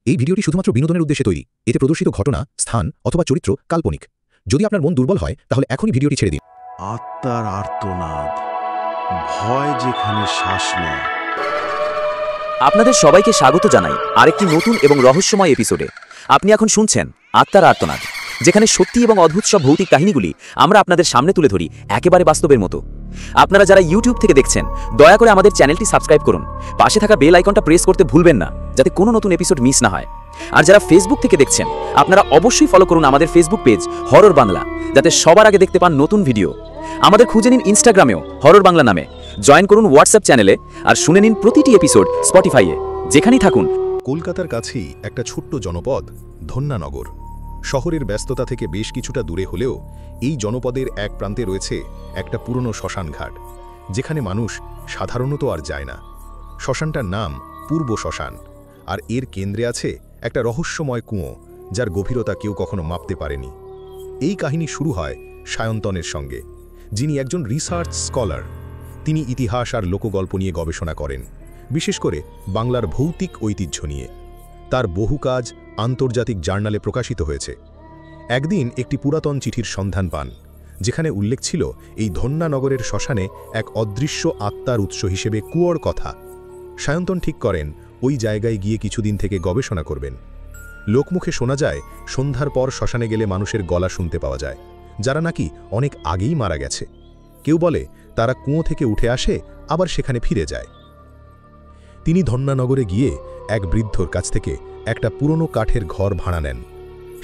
এই ভিডিওটি শুধুমাত্র বিনোদনের উদ্দেশ্যে তৈরি। এতে প্রদর্শিত ঘটনা, স্থান অথবা চরিত্র কাল্পনিক। যদি আপনার মন দুর্বল হয় তাহলে এখনই ভিডিওটি ছেড়ে দিন। আত্মার আর্তনাদ, ভয় যেখানে শ্বাস নেয়। আপনাদের সবাইকে স্বাগত জানাই আরেকটি নতুন এবং রহস্যময় এপিসোডে। আপনি এখন শুনছেন আত্মার আর্তনাদ, যেখানে সত্যি এবং অদ্ভুত সব ভৌতিক কাহিনীগুলি আমরা আপনাদের সামনে তুলে ধরি একেবারে বাস্তবের মতো। আপনারা যারা ইউটিউব থেকে দেখছেন, দয়া করে আমাদের চ্যানেলটি সাবস্ক্রাইব করুন। পাশে থাকা বেল আইকনটা প্রেস করতে ভুলবেন না, যাতে কোনো নতুন এপিসোড মিস না হয়। আর যারা ফেসবুক থেকে দেখছেন, আপনারা অবশ্যই ফলো করুন আমাদের ফেসবুক পেজ হরর বাংলা, যাতে সবার আগে দেখতে পান নতুন ভিডিও। আমাদের খুঁজে নিন ইনস্টাগ্রামেও হরর বাংলা নামে, জয়েন করুন হোয়াটসঅ্যাপ চ্যানেলে, আর শুনে নিন প্রতিটি এপিসোড স্পটিফাইয়ে। যেখানেই থাকুন। কলকাতার কাছেই একটা ছোট্ট জনপদ ধন্যানগর। শহরের ব্যস্ততা থেকে বেশ কিছুটা দূরে হলেও এই জনপদের এক প্রান্তে রয়েছে একটা পুরনো শ্মশানঘাট, যেখানে মানুষ সাধারণত আর যায় না। শ্মশানটার নাম পূর্ব শ্মশান, আর এর কেন্দ্রে আছে একটা রহস্যময় কুঁয়ো, যার গভীরতা কেউ কখনো মাপতে পারেনি। এই কাহিনী শুরু হয় সায়ন্তনের সঙ্গে, যিনি একজন রিসার্চ স্কলার। তিনি ইতিহাস আর লোকগল্প নিয়ে গবেষণা করেন, বিশেষ করে বাংলার ভৌতিক ঐতিহ্য নিয়ে। তার বহু কাজ আন্তর্জাতিক জার্নালে প্রকাশিত হয়েছে। একদিন একটি পুরাতন চিঠির সন্ধান পান, যেখানে উল্লেখ ছিল এই ধন্যানগরের শ্মশানে এক অদৃশ্য আত্মার উৎস হিসেবে কুয়োর কথা। সায়ন্তন ঠিক করেন ওই জায়গায় গিয়ে কিছুদিন থেকে গবেষণা করবেন। লোকমুখে শোনা যায় সন্ধ্যার পর শ্মশানে গেলে মানুষের গলা শুনতে পাওয়া যায়, যারা নাকি অনেক আগেই মারা গেছে। কেউ বলে তারা কুয়ো থেকে উঠে আসে, আবার সেখানে ফিরে যায়। তিনি ধন্যানগরে গিয়ে এক বৃদ্ধর কাছ থেকে একটা পুরনো কাঠের ঘর ভাড়া নেন।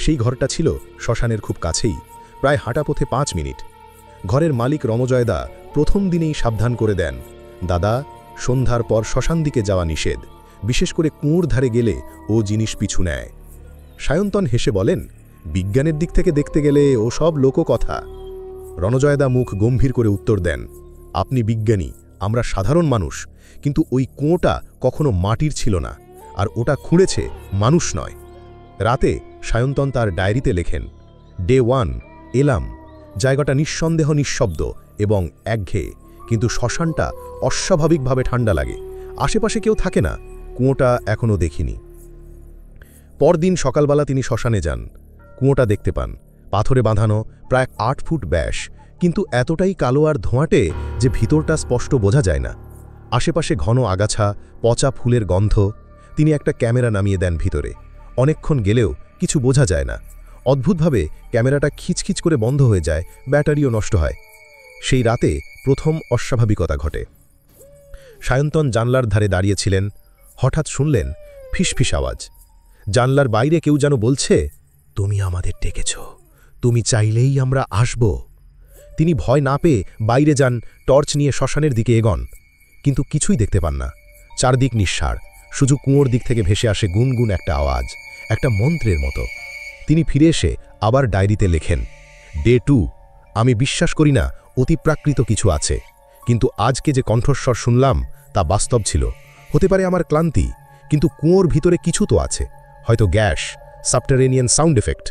সেই ঘরটা ছিল শ্মশানের খুব কাছেই, প্রায় হাঁটাপথে 5 মিনিট। ঘরের মালিক রমজয়দা প্রথম দিনেই সাবধান করে দেন, দাদা, সন্ধ্যার পর শ্মশান দিকে যাওয়া নিষেধ, বিশেষ করে কুয়োর ধারে গেলে ও জিনিস পিছু নেয়। সায়ন্তন হেসে বলেন, বিজ্ঞানের দিক থেকে দেখতে গেলে ও সব লোককথা। রণজয়দা মুখ গম্ভীর করে উত্তর দেন, আপনি বিজ্ঞানী, আমরা সাধারণ মানুষ, কিন্তু ওই কুয়োটা কখনো মাটির ছিল না, আর ওটা খুঁড়েছে মানুষ নয়। রাতে সায়ন্তন তার ডায়েরিতে লেখেন, ডে 1 এলাম। জায়গাটা নিঃসন্দেহ নিঃশব্দ এবং একঘেয়ে, কিন্তু শ্মশানটা অস্বাভাবিকভাবে ঠান্ডা লাগে। আশেপাশে কেউ থাকে না, কুয়োটা এখনও দেখিনি। পরদিন সকালবেলা তিনি শ্মশানে যান। কুয়োটা দেখতে পান, পাথরে বাঁধানো, প্রায় 8 ফুট ব্যাস, কিন্তু এতটাই কালো আর ধোঁয়াটে যে ভিতরটা স্পষ্ট বোঝা যায় না। আশেপাশে ঘন আগাছা, পচা ফুলের গন্ধ। তিনি একটা ক্যামেরা নামিয়ে দেন ভিতরে। অনেকক্ষণ গেলেও কিছু বোঝা যায় না। অদ্ভুতভাবে ক্যামেরাটা খিচখিচ করে বন্ধ হয়ে যায়, ব্যাটারিও নষ্ট হয়। সেই রাতে প্রথম অস্বাভাবিকতা ঘটে। সায়ন্তন জানলার ধারে দাঁড়িয়েছিলেন, হঠাৎ শুনলেন ফিসফিস আওয়াজ। জানলার বাইরে কেউ যেন বলছে, তুমি আমাদের ডেকেছ, তুমি চাইলেই আমরা আসব। তিনি ভয় না পেয়ে বাইরে যান, টর্চ নিয়ে শ্মশানের দিকে এগোন, কিন্তু কিছুই দেখতে পান না। চারদিক নিঃসাড়, শুধু কুয়োর দিক থেকে ভেসে আসে গুনগুন একটা আওয়াজ, একটা মন্ত্রের মতো। তিনি ফিরে এসে আবার ডায়েরিতে লেখেন, ডে 2 আমি বিশ্বাস করি না অতিপ্রাকৃত কিছু আছে, কিন্তু আজকে যে কণ্ঠস্বর শুনলাম তা বাস্তব ছিল। হতে পারে আমার ক্লান্তি, কিন্তু কুয়োর ভিতরে কিছু তো আছে, হয়তো গ্যাস, সাবটারেনিয়ান সাউন্ড এফেক্ট।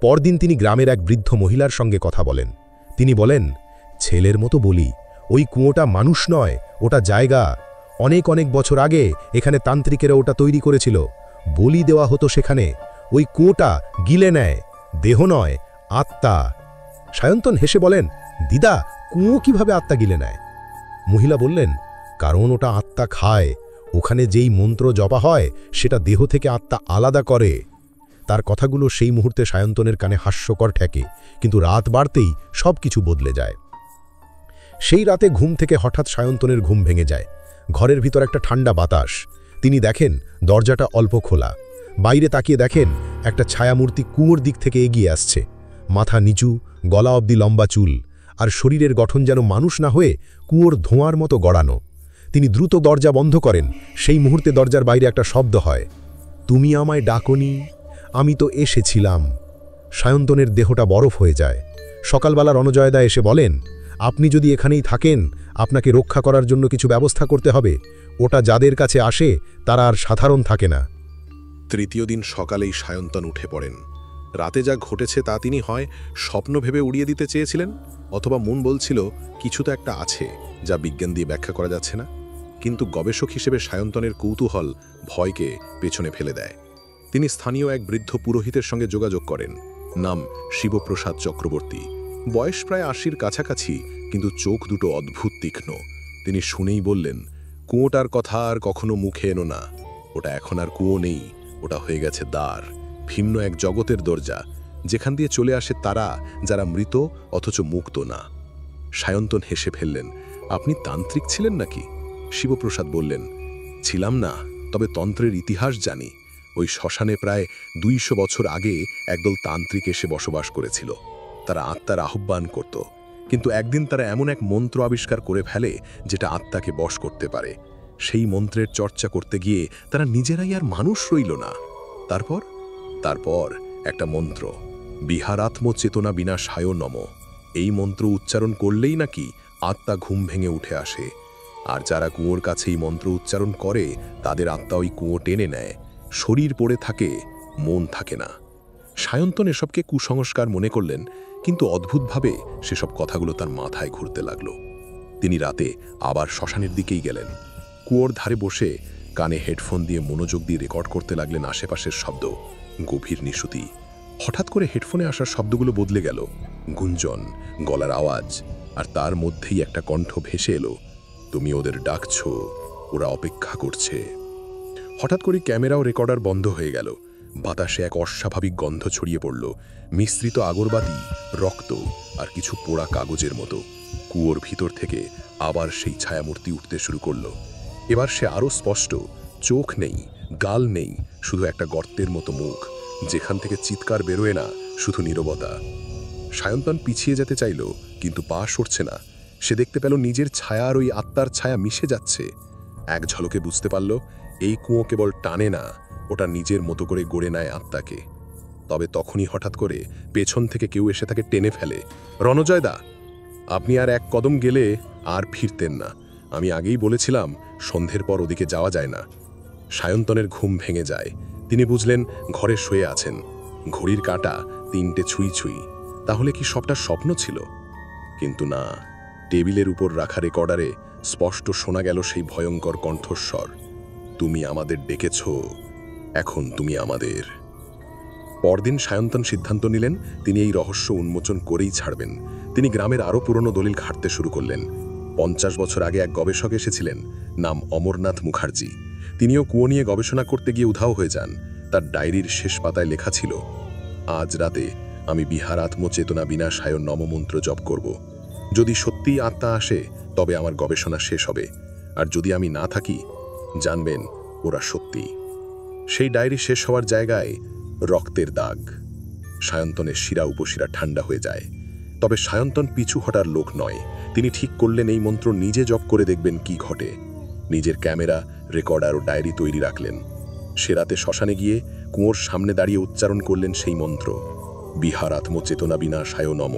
পরদিন তিনি গ্রামের এক বৃদ্ধ মহিলার সঙ্গে কথা বলেন। তিনি বলেন, ছেলের মতো বলি, ওই কুয়োটা মানুষ নয়, ওটা জায়গা। অনেক অনেক বছর আগে এখানে তান্ত্রিকেরা ওটা তৈরি করেছিল, বলি দেওয়া হতো সেখানে। ওই কুয়োটা গিলে নেয়, দেহ নয়, আত্মা। সায়ন্তন হেসে বলেন, দিদা, কুয়ো কিভাবে আত্মা গিলে নেয়? মহিলা বললেন, কারণ ওটা আত্মা খায়। ওখানে যেই মন্ত্র জপা হয় সেটা দেহ থেকে আত্মা আলাদা করে। তার কথাগুলো সেই মুহূর্তে সায়ন্তনের কানে হাস্যকর ঠেকে, কিন্তু রাত বাড়তেই সব কিছু বদলে যায়। সেই রাতে ঘুম থেকে হঠাৎ সায়ন্তনের ঘুম ভেঙে যায়। ঘরের ভিতর একটা ঠান্ডা বাতাস। তিনি দেখেন দরজাটা অল্প খোলা। বাইরে তাকিয়ে দেখেন একটা ছায়ামূর্তি কুয়োর দিক থেকে এগিয়ে আসছে। মাথা নিচু, গলা অবধি লম্বা চুল, আর শরীরের গঠন যেন মানুষ না হয়ে কুয়োর ধোঁয়ার মতো গড়ানো। তিনি দ্রুত দরজা বন্ধ করেন। সেই মুহূর্তে দরজার বাইরে একটা শব্দ হয়, তুমি আমায় ডাকনি, আমি তো এসেছিলাম। সায়ন্তনের দেহটা বরফ হয়ে যায়। সকালবেলা রণজয়দা এসে বলেন, আপনি যদি এখানেই থাকেন, আপনাকে রক্ষা করার জন্য কিছু ব্যবস্থা করতে হবে। ওটা যাদের কাছে আসে তারা আর সাধারণ থাকে না। তৃতীয় দিন সকালেই সায়ন্তন উঠে পড়েন। রাতে যা ঘটেছে তা তিনি হয় স্বপ্ন ভেবে উড়িয়ে দিতে চেয়েছিলেন, অথবা মন বলছিল কিছু তো একটা আছে যা বিজ্ঞান দিয়ে ব্যাখ্যা করা যাচ্ছে না। কিন্তু গবেষক হিসেবে সায়ন্তনের কৌতূহল ভয়কে পেছনে ফেলে দেয়। তিনি স্থানীয় এক বৃদ্ধ পুরোহিতের সঙ্গে যোগাযোগ করেন। নাম শিবপ্রসাদ চক্রবর্তী। বয়স প্রায় ৮০-র কাছাকাছি, কিন্তু চোখ দুটো অদ্ভুত তীক্ষ্ণ। তিনি শুনেই বললেন, কুয়োটার কথা আর কখনো মুখে এনো না। ওটা এখন আর কুয়ো নেই, ওটা হয়ে গেছে দ্বার, ভিন্ন এক জগতের দরজা, যেখান দিয়ে চলে আসে তারা যারা মৃত অথচ মুক্ত না। সায়ন্তন হেসে ফেললেন, আপনি তান্ত্রিক ছিলেন নাকি? শিবপ্রসাদ বললেন, ছিলাম না, তবে তন্ত্রের ইতিহাস জানি। ওই শ্মশানে প্রায় ২০০ বছর আগে একদল তান্ত্রিক এসে বসবাস করেছিল। তারা আত্মার আহ্বান করত, কিন্তু একদিন তারা এমন এক মন্ত্র আবিষ্কার করে ফেলে যেটা আত্মাকে বশ করতে পারে। সেই মন্ত্রের চর্চা করতে গিয়ে তারা নিজেরাই আর মানুষ রইল না। তারপর একটা মন্ত্র, বিহারাত্ম চেতনা বিনাশায় নম। এই মন্ত্র উচ্চারণ করলেই নাকি আত্মা ঘুম ভেঙে উঠে আসে, আর যারা কুয়োর কাছে এই মন্ত্র উচ্চারণ করে তাদের আত্মা ওই কুয়ো টেনে নেয়। শরীর পড়ে থাকে, মন থাকে না। সায়ন্তন এসবকে কুসংস্কার মনে করলেন, কিন্তু অদ্ভুতভাবে সেসব কথাগুলো তার মাথায় ঘুরতে লাগল। তিনি রাতে আবার শ্মশানের দিকেই গেলেন। কুয়োর ধারে বসে কানে হেডফোন দিয়ে মনোযোগ দিয়ে রেকর্ড করতে লাগলেন আশেপাশের শব্দ, গভীর নিশুতি। হঠাৎ করে হেডফোনে আসার শব্দগুলো বদলে গেল, গুঞ্জন, গলার আওয়াজ, আর তার মধ্যেই একটা কণ্ঠ ভেসে এলো, তুমি ওদের ডাকছ, ওরা অপেক্ষা করছে। হঠাৎ করে ক্যামেরা ও রেকর্ডার বন্ধ হয়ে গেল। বাতাসে এক অস্বাভাবিক গন্ধ ছড়িয়ে পড়ল, মিশ্রিত আগরবাতি, রক্ত আর কিছু পোড়া কাগজের মতো। কুয়োর ভিতর থেকে আবার সেই ছায়ামূর্তি উঠতে শুরু করল। এবার সে আরও স্পষ্ট, চোখ নেই, গাল নেই, শুধু একটা গর্তের মতো মুখ, যেখান থেকে চিৎকার বেরোয় না, শুধু নীরবতা। সায়ন্তন পিছিয়ে যেতে চাইল, কিন্তু পা সরছে না। সে দেখতে পেল নিজের ছায়া আর ওই আত্মার ছায়া মিশে যাচ্ছে। এক ঝলকে বুঝতে পারল, এই কুয়ো কেবল টানে না, ওটা নিজের মতো করে গড়ে নেয় আত্মাকে। তবে তখনই হঠাৎ করে পেছন থেকে কেউ এসে তাকে টেনে ফেলে, রণজয়দা, আপনি আর এক কদম গেলে আর ফিরতেন না। আমি আগেই বলেছিলাম সন্ধ্যের পর ওদিকে যাওয়া যায় না। সায়ন্তনের ঘুম ভেঙে যায়। তিনি বুঝলেন ঘরে শুয়ে আছেন, ঘড়ির কাঁটা ৩টে ছুঁই ছুঁই। তাহলে কি সবটা স্বপ্ন ছিল? কিন্তু না, টেবিলের উপর রাখা রেকর্ডারে স্পষ্ট শোনা গেল সেই ভয়ঙ্কর কণ্ঠস্বর, তুমি আমাদের ডেকেছ, এখন তুমি আমাদের। পরদিন সায়ন্তন সিদ্ধান্ত নিলেন তিনি এই রহস্য উন্মোচন করেই ছাড়বেন। তিনি গ্রামের আরও পুরনো দলিল ঘাঁটতে শুরু করলেন। ৫০ বছর আগে এক গবেষক এসেছিলেন, নাম অমরনাথ মুখার্জি। তিনিও কুয়ো নিয়ে গবেষণা করতে গিয়ে উধাও হয়ে যান। তার ডায়েরির শেষ পাতায় লেখা ছিল, আজ রাতে আমি বিহারাত্ম চেতনা বিনাশায় নমমন্ত্র জপ করব। যদি সত্যিই আত্মা আসে তবে আমার গবেষণা শেষ হবে, আর যদি আমি না থাকি জানবেন ওরা সত্যি। সেই ডায়েরি শেষ হওয়ার জায়গায় রক্তের দাগ। সায়ন্তনের শিরা উপশিরা ঠান্ডা হয়ে যায়। তবে সায়ন্তন পিছু হটার লোক নয়। তিনি ঠিক করলেন এই মন্ত্র নিজে জপ করে দেখবেন কি ঘটে। নিজের ক্যামেরা, রেকর্ডার ও ডায়েরি তৈরি রাখলেন। সে রাতে শ্মশানে গিয়ে কুয়োর সামনে দাঁড়িয়ে উচ্চারণ করলেন সেই মন্ত্র, বিহারাত্ম চেতনা বিনাশায় নম,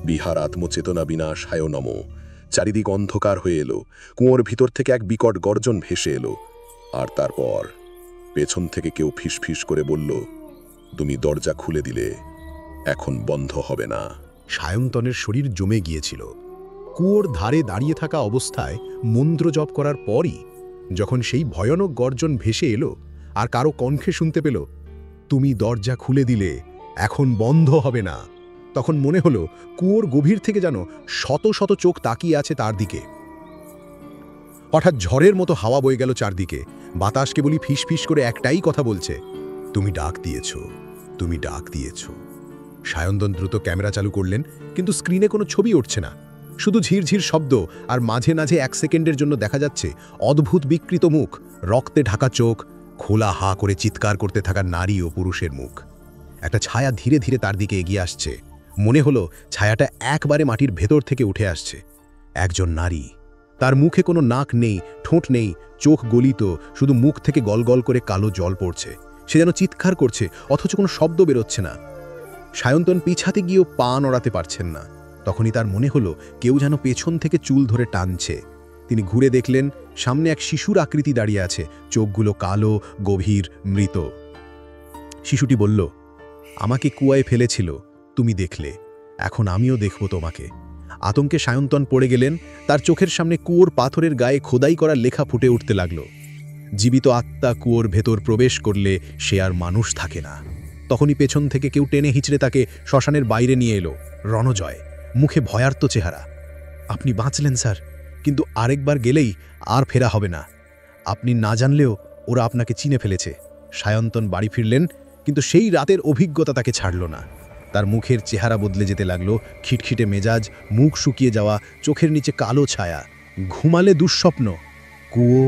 বিহারাত্ম চেতনা বিনাশায় নম। চারিদিক অন্ধকার হয়ে এলো। কুয়োর ভিতর থেকে এক বিকট গর্জন ভেসে এলো। আর তারপর পেছন থেকে কেউ ফিসফিস করে বলল, তুমি দরজা খুলে দিলে, এখন বন্ধ হবে না। সায়ন্তনের শরীর জমে গিয়েছিল। কুয়োর ধারে দাঁড়িয়ে থাকা অবস্থায় মন্ত্র জপ করার পরই যখন সেই ভয়ানক গর্জন ভেসে এলো আর কারো কণ্ঠে শুনতে পেল, তুমি দরজা খুলে দিলে, এখন বন্ধ হবে না, তখন মনে হলো কুয়োর গভীর থেকে যেন শত শত চোখ তাকিয়ে আছে তার দিকে। হঠাৎ ঝড়ের মতো হাওয়া বয়ে গেল চারদিকে। বাতাস কেবলই ফিস ফিস করে একটাই কথা বলছে, তুমি ডাক দিয়েছ, তুমি ডাক দিয়েছ। সায়ন্তন দ্রুত ক্যামেরা চালু করলেন, কিন্তু স্ক্রিনে কোনো ছবি উঠছে না। শুধু ঝিরঝির শব্দ, আর মাঝে মাঝে ১ সেকেন্ডের জন্য দেখা যাচ্ছে অদ্ভুত বিকৃত মুখ, রক্তে ঢাকা চোখ, খোলা হা করে চিৎকার করতে থাকা নারী ও পুরুষের মুখ। একটা ছায়া ধীরে ধীরে তার দিকে এগিয়ে আসছে। মনে হলো ছায়াটা একবারে মাটির ভেতর থেকে উঠে আসছে। একজন নারী, তার মুখে কোনো নাক নেই, ঠোঁট নেই, চোখ গলিত, শুধু মুখ থেকে গলগল করে কালো জল পড়ছে। সে যেন চিৎকার করছে, অথচ কোনো শব্দ বেরোচ্ছে না। সায়ন্তন পিছাতে গিয়েও পা নড়াতে পারছেন না। তখনই তার মনে হলো কেউ যেন পেছন থেকে চুল ধরে টানছে। তিনি ঘুরে দেখলেন সামনে এক শিশুর আকৃতি দাঁড়িয়ে আছে, চোখগুলো কালো, গভীর, মৃত। শিশুটি বলল, আমাকে কুয়ায় ফেলেছিল, তুমি দেখলে, এখন আমিও দেখব তোমাকে। আতঙ্কে সায়ন্তন পড়ে গেলেন। তার চোখের সামনে কুয়োর পাথরের গায়ে খোদাই করা লেখা ফুটে উঠতে লাগল, জীবিত আত্মা কুয়োর ভেতর প্রবেশ করলে সে আর মানুষ থাকে না। তখনই পেছন থেকে কেউ টেনে হিঁচড়ে তাকে শ্মশানের বাইরে নিয়ে এলো। রণজয়, মুখে ভয়ার্ত চেহারা। আপনি বাঁচলেন স্যার, কিন্তু আরেকবার গেলেই আর ফেরা হবে না। আপনি না জানলেও ওরা আপনাকে চিনে ফেলেছে। সায়ন্তন বাড়ি ফিরলেন, কিন্তু সেই রাতের অভিজ্ঞতা তাকে ছাড়ল না। তার মুখের চেহারা বদলে যেতে লাগলো, খিটখিটে মেজাজ, মুখ শুকিয়ে যাওয়া, চোখের নিচে কালো ছায়া। ঘুমালে দুঃস্বপ্ন, কুয়ো,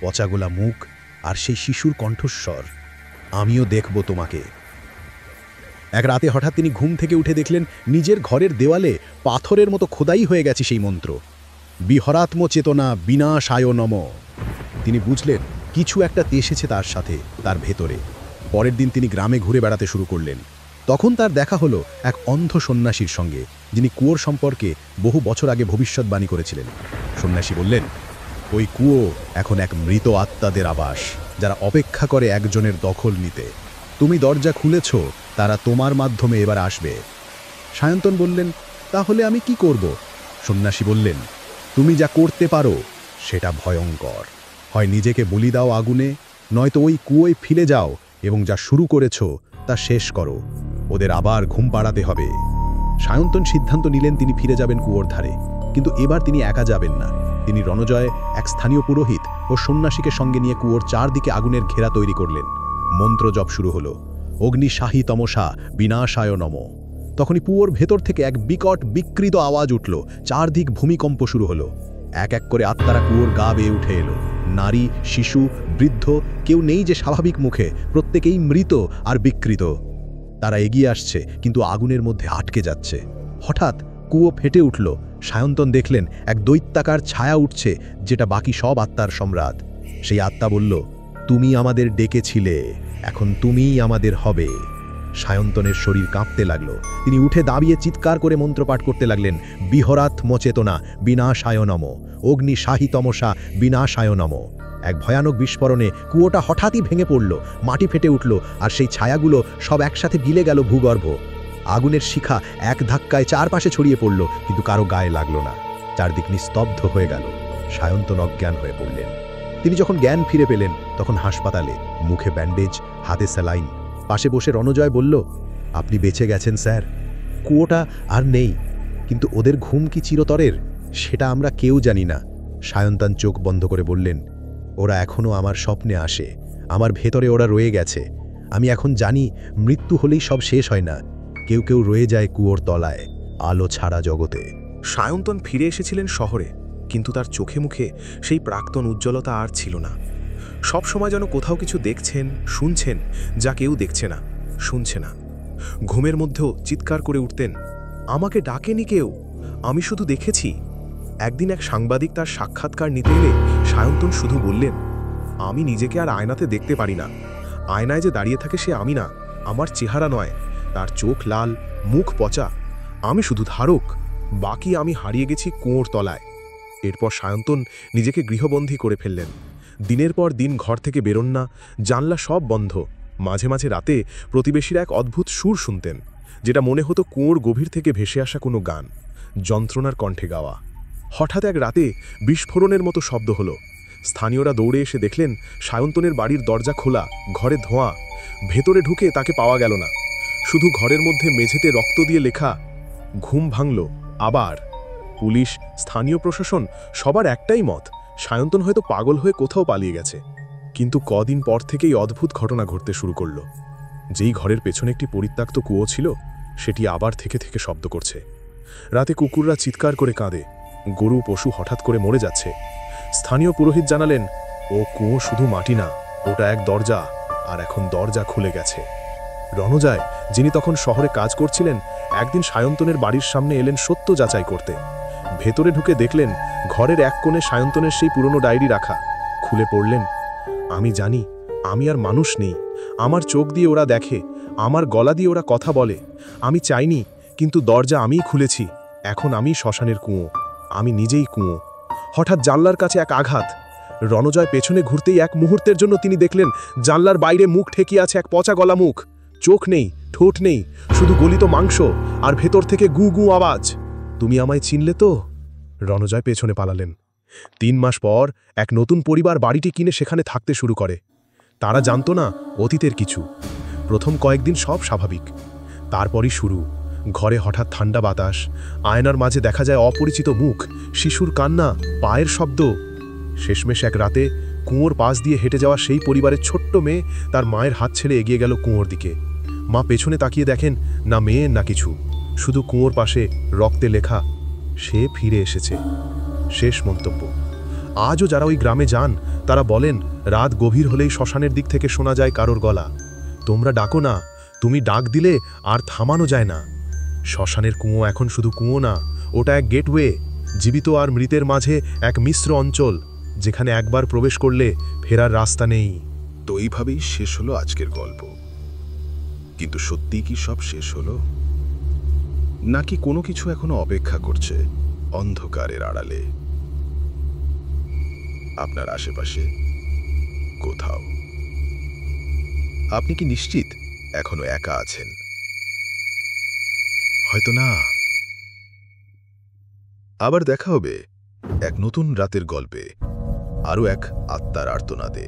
পচাগোলা মুখ, আর সেই শিশুর কণ্ঠস্বর, আমিও দেখব তোমাকে। এক রাতে হঠাৎ তিনি ঘুম থেকে উঠে দেখলেন নিজের ঘরের দেওয়ালে পাথরের মতো খোদাই হয়ে গেছে সেই মন্ত্র, বিহরাত্ম চেতনা বিনাশায় নম। তিনি বুঝলেন কিছু একটা এসেছে তার সাথে, তার ভেতরে। পরের দিন তিনি গ্রামে ঘুরে বেড়াতে শুরু করলেন। তখন তার দেখা হলো এক অন্ধ সন্ন্যাসীর সঙ্গে, যিনি কুয়োর সম্পর্কে বহু বছর আগে ভবিষ্যৎবাণী করেছিলেন। সন্ন্যাসী বললেন, ওই কুয়ো এখন এক মৃত আত্মাদের আবাস, যারা অপেক্ষা করে একজনের দখল নিতে। তুমি দরজা খুলেছ, তারা তোমার মাধ্যমে এবার আসবে। সায়ন্তন বললেন, তাহলে আমি কি করব? সন্ন্যাসী বললেন, তুমি যা করতে পারো সেটা ভয়ঙ্কর। হয় নিজেকে বলি দাও আগুনে, নয়তো ওই কুয়োয় ফিরে যাও এবং যা শুরু করেছ তা শেষ করো। ওদের আবার ঘুম পাড়াতে হবে। সায়ন্তন সিদ্ধান্ত নিলেন তিনি ফিরে যাবেন কুয়োর ধারে, কিন্তু এবার তিনি একা যাবেন না। তিনি রণজয়, এক স্থানীয় পুরোহিত ও সন্ন্যাসীকে সঙ্গে নিয়ে কুয়োর চারদিকে আগুনের ঘেরা তৈরি করলেন। মন্ত্র জপ শুরু হলো, অগ্নিশাহী তমসা বিনাশায় নম। তখনই কুয়োর ভেতর থেকে এক বিকট বিকৃত আওয়াজ উঠল, চারদিক ভূমিকম্প শুরু হলো। এক এক করে আত্মারা কুয়োর গা বেয়ে উঠে এলো। নারী, শিশু, বৃদ্ধ, কেউ নেই যে স্বাভাবিক মুখে, প্রত্যেকেই মৃত আর বিকৃত। তারা এগিয়ে আসছে, কিন্তু আগুনের মধ্যে আটকে যাচ্ছে। হঠাৎ কুয়ো ফেটে উঠল। সায়ন্তন দেখলেন এক দৈত্যাকার ছায়া উঠছে, যেটা বাকি সব আত্মার সম্রাট। সেই আত্মা বলল, তুমি আমাদের ডেকেছিলে, এখন তুমিই আমাদের হবে। সায়ন্তনের শরীর কাঁপতে লাগলো। তিনি উঠে দাঁড়িয়ে চিৎকার করে মন্ত্রপাঠ করতে লাগলেন, বিহরাত্ম চেতনা বিনাশায় নম, অগ্নিশাহী তমসা বিনাশায় নম। এক ভয়ানক বিস্ফোরণে কুয়োটা হঠাৎই ভেঙে পড়ল, মাটি ফেটে উঠল, আর সেই ছায়াগুলো সব একসাথে গিলে গেল ভূগর্ভ। আগুনের শিখা এক ধাক্কায় চারপাশে ছড়িয়ে পড়ল, কিন্তু কারো গায়ে লাগলো না। চারদিক নিস্তব্ধ হয়ে গেল। সায়ন্তন অজ্ঞান হয়ে পড়লেন। তিনি যখন জ্ঞান ফিরে পেলেন, তখন হাসপাতালে, মুখে ব্যান্ডেজ, হাতে স্যালাইন। পাশে বসে রণজয় বলল, আপনি বেঁচে গেছেন স্যার। কুয়োটা আর নেই, কিন্তু ওদের ঘুম কি চিরতরের সেটা আমরা কেউ জানি না। সায়ন্তন চোখ বন্ধ করে বললেন, ওরা এখনও আমার স্বপ্নে আসে, আমার ভেতরে ওরা রয়ে গেছে। আমি এখন জানি মৃত্যু হলেই সব শেষ হয় না, কেউ কেউ রয়ে যায় কুয়োর তলায়, আলো ছাড়া জগতে। সায়ন্তন ফিরে এসেছিলেন শহরে, কিন্তু তার চোখে মুখে সেই প্রাক্তন উজ্জ্বলতা আর ছিল না। সব সময় যেন কোথাও কিছু দেখছেন, শুনছেন, যা কেউ দেখছে না, শুনছে না। ঘুমের মধ্যেও চিৎকার করে উঠতেন, আমাকে ডাকেনি কেউ, আমি শুধু দেখেছি। একদিন এক সাংবাদিক তার সাক্ষাৎকার নিতে এলে সায়ন্তন শুধু বললেন, আমি নিজেকে আর আয়নাতে দেখতে পারি না। আয়নায় যে দাঁড়িয়ে থাকে সে আমি না, আমার চেহারা নয়, তার চোখ লাল, মুখ পচা। আমি শুধু ধারক, বাকি আমি হারিয়ে গেছি কুয়োর তলায়। এরপর সায়ন্তন নিজেকে গৃহবন্দী করে ফেললেন। দিনের পর দিন ঘর থেকে বেরোন না, জানলা সব বন্ধ। মাঝে মাঝে রাতে প্রতিবেশীরা এক অদ্ভুত সুর শুনতেন, যেটা মনে হতো কুয়োর গভীর থেকে ভেসে আসা কোনো গান, যন্ত্রণার কণ্ঠে গাওয়া। হঠাৎ এক রাতে বিস্ফোরণের মতো শব্দ হলো। স্থানীয়রা দৌড়ে এসে দেখলেন সায়ন্তনের বাড়ির দরজা খোলা, ঘরে ধোঁয়া। ভেতরে ঢুকে তাকে পাওয়া গেল না, শুধু ঘরের মধ্যে মেঝেতে রক্ত দিয়ে লেখা। ঘুম ভাঙল আবার। পুলিশ, স্থানীয় প্রশাসন, সবার একটাই মত, সায়ন্তন হয়তো পাগল হয়ে কোথাও পালিয়ে গেছে। কিন্তু কদিন পর থেকেই অদ্ভুত ঘটনা ঘটতে শুরু করল। যেই ঘরের পেছনে একটি পরিত্যক্ত কুয়ো ছিল, সেটি আবার থেকে থেকে শব্দ করছে। রাতে কুকুররা চিৎকার করে কাঁদে, গরু পশু হঠাৎ করে মরে যাচ্ছে। স্থানীয় পুরোহিত জানালেন, ও কুয়ো শুধু মাটি না, ওটা এক দরজা, আর এখন দরজা খুলে গেছে। রণজয়, যিনি তখন শহরে কাজ করছিলেন, একদিন সায়ন্তনের বাড়ির সামনে এলেন সত্য যাচাই করতে। ভেতরে ঢুকে দেখলেন ঘরের এক কোণে সায়ন্তনের সেই পুরনো ডায়েরি রাখা। খুলে পড়লেন, আমি জানি আমি আর মানুষ নেই, আমার চোখ দিয়ে ওরা দেখে, আমার গলা দিয়ে ওরা কথা বলে। আমি চাইনি, কিন্তু দরজা আমিই খুলেছি। এখন আমি শ্মশানের কুয়ো, আমি নিজেই কুয়ো। হঠাৎ জানলার কাছে এক আঘাত। রণজয় পেছনে ঘুরতেই এক মুহূর্তের জন্য তিনি দেখলেন জানলার বাইরে মুখ ঠেকিয়ে আছে এক পচা গলা মুখ। চোখ নেই, ঠোঁট নেই, শুধু গলিত মাংস, আর ভেতর থেকে গু গু আওয়াজ। তুমি আমায় চিনলে তো? রণজয় পেছনে পালালেন, 3 মাস পর এক নতুন পরিবার বাড়িটি কিনে সেখানে থাকতে শুরু করে। তারা জানতো না অতীতের কিছু। প্রথম কয়েকদিন সব স্বাভাবিক, তারপরই শুরু। ঘরে হঠাৎ ঠান্ডা বাতাস, আয়নার মাঝে দেখা যায় অপরিচিত মুখ, শিশুর কান্না, পায়ের শব্দ। শেষমেশ এক রাতে কুয়োর পাশ দিয়ে হেঁটে যাওয়া সেই পরিবারের ছোট্ট মেয়ে তার মায়ের হাত ছেড়ে এগিয়ে গেল কুয়োর দিকে। মা পেছনে তাকিয়ে দেখেন না মেয়ে না কিছু, শুধু কুয়োর পাশে রক্তে লেখা, সে ফিরে এসেছে। শেষ মন্তব্য। আজও যারা ওই গ্রামে যান তারা বলেন রাত গভীর হলেই শ্মশানের দিক থেকে শোনা যায় কারোর গলা, তোমরা ডাকো না, তুমি ডাক দিলে আর থামানো যায় না। শ্মশানের কুয়ো এখন শুধু কুয়ো না, ওটা এক গেটওয়ে, জীবিত আর মৃতের মাঝে এক মিশ্র অঞ্চল, যেখানে একবার প্রবেশ করলে ফেরার রাস্তা নেই। তো এইভাবেই শেষ হলো আজকের গল্প। কিন্তু সত্যি কি সব শেষ হলো, নাকি কোনো কিছু এখনো অপেক্ষা করছে অন্ধকারের আড়ালে আপনার আশেপাশে কোথাও? আপনি কি নিশ্চিত এখনো একা আছেন? হয়তো না। আবার দেখা হবে এক নতুন রাতের গল্পে, আরও এক আত্মার আর্তনাদে।